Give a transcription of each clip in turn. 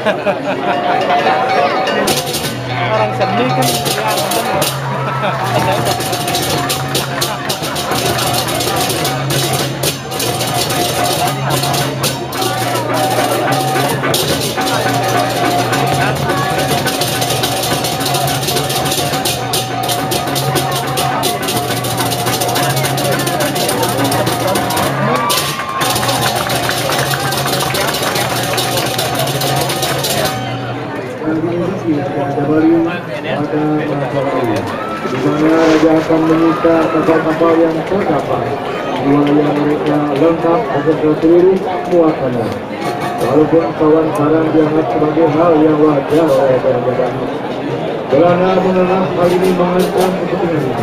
Orang seni kan di mana raja akan menyita kapal-kapal yang terdapat, wilayah mereka lengkap beserta seluruh muatannya. Walaupun kawan barang dianggap sebagai hal yang wajar oleh raja Belanda menganggap hal ini mengancam kepentingan ini.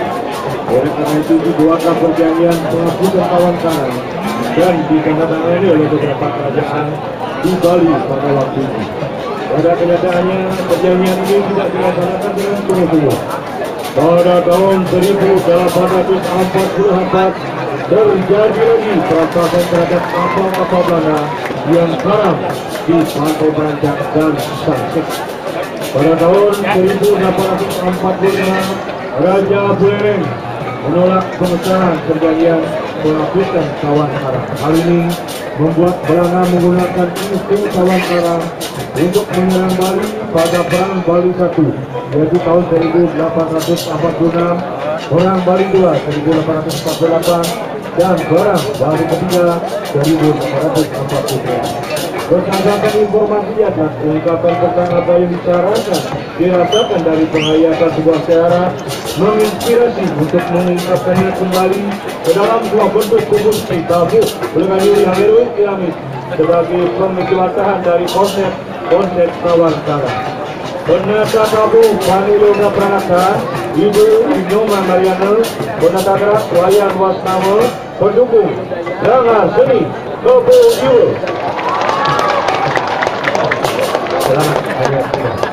Oleh karena itu dibuatlah perjanjian penghapusan kawan barang dan ditandatangani oleh beberapa kerajaan di Bali pada waktu itu. Pada kenyataannya perjanjian ini tidak dilaksanakan dengan sungguh-sungguh. Pada tahun 1844 terjadi lagi perampasan terhadap kapal-kapal Belanda yang karam di pantai Berancak dan Sangsek. Pada tahun 1845 Raja Buleleng menolak pengesahan perjanjian menghapuskan kawan karam. Hal ini membuat Belanda menggunakan insting kawan karam untuk menyerang Bali pada Perang Bali I, yaitu tahun 1846, Perang Bali II 1848, dan Perang Bali ketiga 1849. Berdasarkan informasi atas ungkapan tentang apa yang dicarakan dirasakan dari penghayatan sebuah syarah menginspirasi untuk mengungkapkannya kembali ke dalam sebuah bentuk kubus tabu berkayu yang heroik piramid sebagai pemikiratan dari konsep kawan karam. Penata tabu Paniloga Pranata, Ibu Inoma Mariana, Penata gerak Wayan Wasnawa, pendukung Rangga Seni Topo Iwo. Selamat hari Raya.